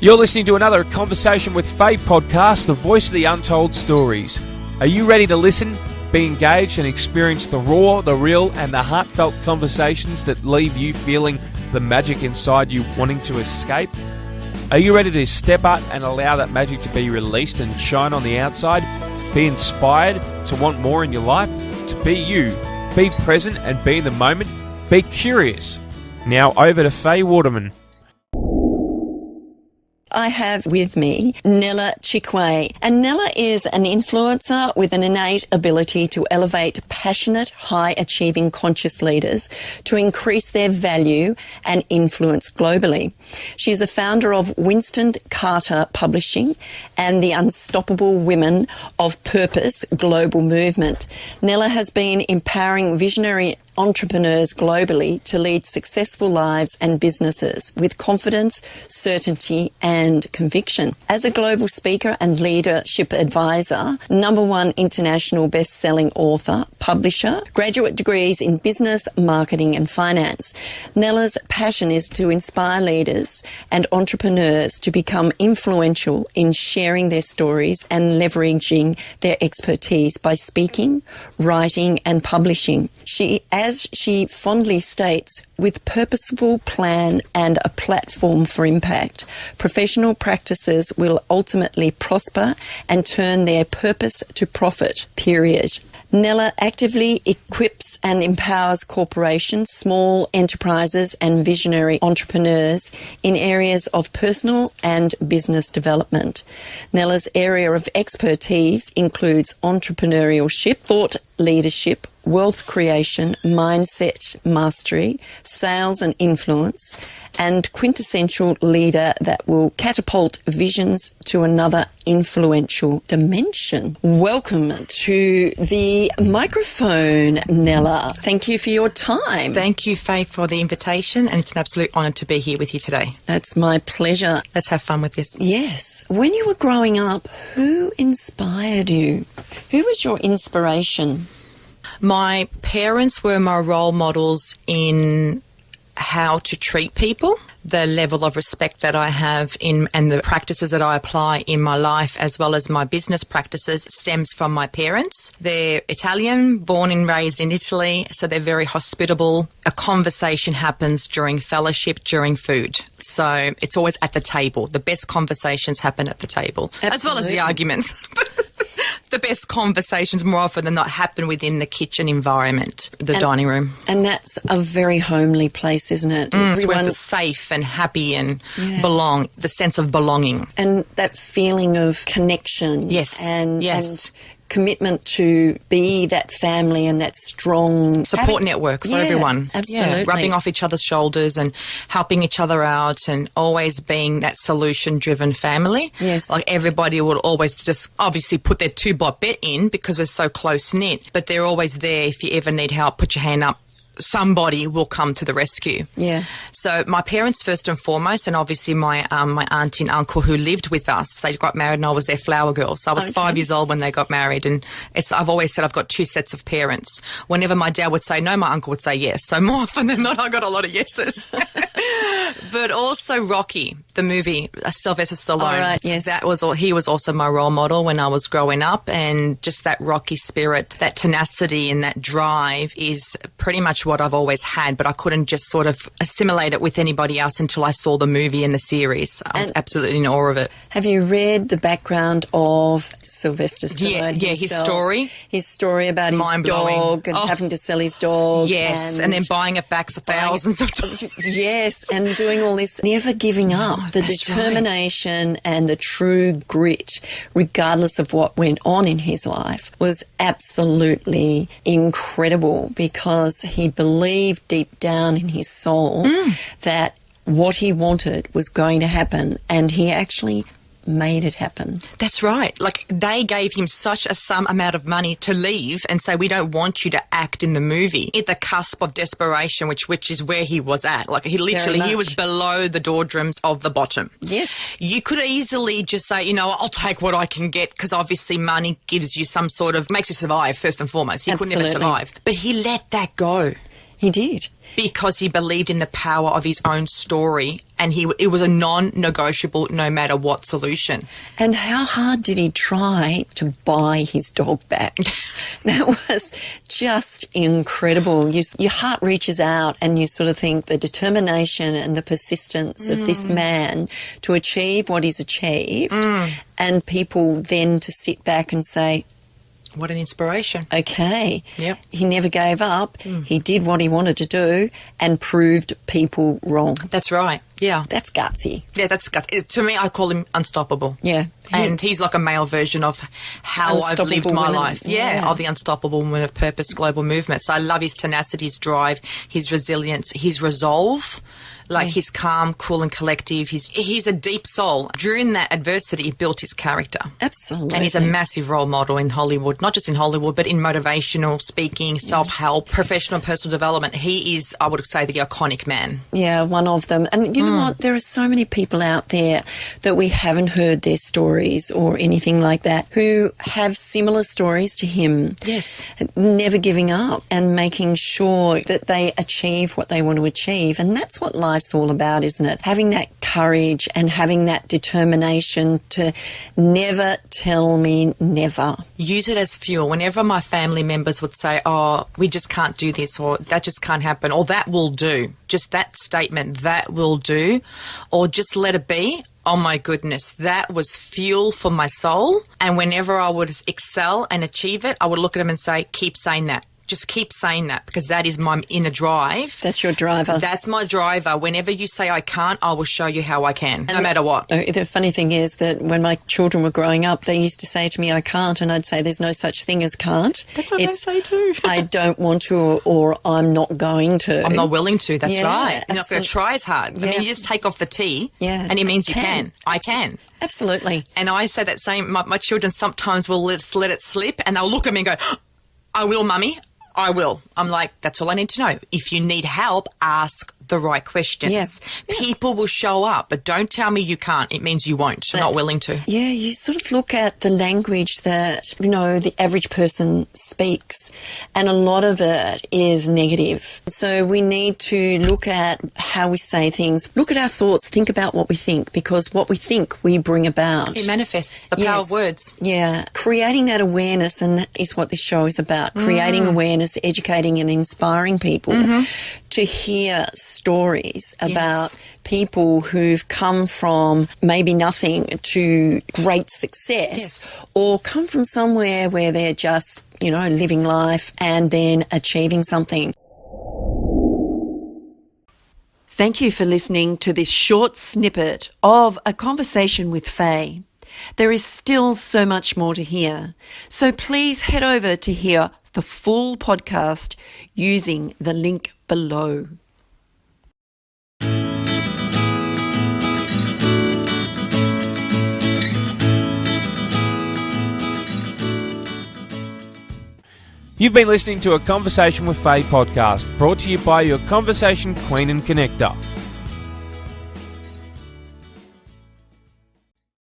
You're listening to another Conversation with Faye podcast, the voice of the untold stories. Are you ready to listen, be engaged, and experience the raw, the real, and the heartfelt conversations that leave you feeling the magic inside you wanting to escape? Are you ready to step up and allow that magic to be released and shine on the outside? Be inspired to want more in your life? To be you. Be present and be in the moment. Be curious. Now over to Faye Waterman. I have with me Nella Chikwe, and Nella is an influencer with an innate ability to elevate passionate, high-achieving conscious leaders to increase their value and influence globally. She is a founder of Winston Carter Publishing and the Unstoppable Women of Purpose global movement. Nella has been empowering visionary entrepreneurs globally to lead successful lives and businesses with confidence, certainty, and conviction. As a global speaker and leadership advisor, #1 international best-selling author, publisher, graduate degrees in business, marketing, and finance, Nella's passion is to inspire leaders and entrepreneurs to become influential in sharing their stories and leveraging their expertise by speaking, writing, and publishing. As she fondly states, with purposeful plan and a platform for impact, professional practices will ultimately prosper and turn their purpose to profit, period. Nella actively equips and empowers corporations, small enterprises and visionary entrepreneurs in areas of personal and business development. Nella's area of expertise includes entrepreneurship, thought leadership, wealth creation, mindset mastery, sales and influence, and quintessential leader that will catapult visions to another influential dimension. Welcome to the microphone, Nella. Thank you for your time. Thank you, Faye, for the invitation, and it's an absolute honour to be here with you today. That's my pleasure. Let's have fun with this. Yes. When you were growing up, who inspired you? Who was your inspiration? My parents were my role models in how to treat people. The level of respect that I have in and the practices that I apply in my life as well as my business practices stems from my parents. They're Italian, born and raised in Italy, so they're very hospitable. A conversation happens during fellowship, during food. So it's always at the table. The best conversations happen at the table, Absolutely. As well as the arguments. The best conversations more often than not happen within the kitchen environment, the dining room. And that's a very homely place, isn't it? It's where it's safe and happy and belong, the sense of belonging. And that feeling of connection. Yes. And commitment to be that family and that strong support network for everyone. Absolutely. Yeah, rubbing off each other's shoulders and helping each other out and always being that solution-driven family. Yes. Like everybody will always just obviously put their two-bot bet in because we're so close-knit, but they're always there if you ever need help, put your hand up. Somebody will come to the rescue. Yeah. So my parents first and foremost, and obviously my auntie and uncle who lived with us, they got married and I was their flower girl. So I was 5 years old when they got married, and I've always said I've got two sets of parents. Whenever my dad would say no, my uncle would say yes. So more often than not, I got a lot of yeses. But also Rocky, the movie, Sylvester Stallone. All right, yes. He was also my role model when I was growing up, and just that Rocky spirit, that tenacity and that drive is pretty much what I've always had, but I couldn't just sort of assimilate it with anybody else until I saw the movie and the series. I was absolutely in awe of it. Have you read the background of Sylvester Stallone? Yeah, his story. His story about his dog and having to sell his dog. Yes, and then buying it back for thousands of dollars. Yes, and doing all this, never giving up. The determination and the true grit, regardless of what went on in his life, was absolutely incredible because he believed deep down in his soul that what he wanted was going to happen, and he actually made it happen. That's right. Like, they gave him such a sum amount of money to leave and say, we don't want you to act in the movie. At the cusp of desperation, which is where he was at. Like, he was below the doldrums of the bottom. Yes. You could easily just say, I'll take what I can get, because obviously money gives you some sort of, makes you survive first and foremost. He couldn't even survive. But he let that go. He did. Because he believed in the power of his own story, and it was a non-negotiable no matter what solution. And how hard did he try to buy his dog back? That was just incredible. Your heart reaches out and you sort of think the determination and the persistence of this man to achieve what he's achieved, and people then to sit back and say, what an inspiration. Okay. Yep. He never gave up. He did what he wanted to do and proved people wrong. That's right. Yeah. That's gutsy. Yeah, that's gutsy. To me, I call him unstoppable. Yeah. And he's like a male version of how I've lived my life. Yeah, of the unstoppable woman of purpose global movement. So I love his tenacity, his drive, his resilience, his resolve. Like he's calm, cool and collective. He's a deep soul. During that adversity, he built his character. Absolutely. And he's a massive role model in Hollywood, not just in Hollywood, but in motivational speaking, self-help, professional personal development. He is, I would say, the iconic man. Yeah, one of them. And you know what? There are so many people out there that we haven't heard their stories or anything like that who have similar stories to him. Yes. Never giving up and making sure that they achieve what they want to achieve. And that's what life's all about, isn't it? Having that courage and having that determination to never tell me never. Use it as fuel. Whenever my family members would say, oh, we just can't do this, or that just can't happen, or that will do, just that statement, that will do, or just let it be. Oh my goodness, that was fuel for my soul. And whenever I would excel and achieve it, I would look at them and say, keep saying that. Just keep saying that, because that is my inner drive. That's your driver. That's my driver. Whenever you say I can't, I will show you how I can, no matter what. The funny thing is that when my children were growing up, they used to say to me, I can't, and I'd say there's no such thing as can't. That's what they say too. I don't want to, or I'm not going to. I'm not willing to, that's right. You're not going to try as hard. Yeah. I mean, you just take off the T, and it means you can. I can. Absolutely. And I say that same, my children sometimes will let it slip, and they'll look at me and go, I will, Mummy. I will. I'm like, that's all I need to know. If you need help, ask the right questions. Yeah. People will show up, but don't tell me you can't. It means you won't. You're not willing to. Yeah, you sort of look at the language that, the average person speaks, and a lot of it is negative. So we need to look at how we say things, look at our thoughts, think about what we think, because what we think we bring about. It manifests the power of words. Yeah, creating that awareness, and that is what this show is about, creating awareness, educating and inspiring people to hear stories about people who've come from maybe nothing to great success, or come from somewhere where they're just, living life and then achieving something. Thank you for listening to this short snippet of A Conversation with Faye. There is still so much more to hear, so please head over to hear the full podcast using the link below. You've been listening to A Conversation with Faye podcast, brought to you by your Conversation Queen and Connector.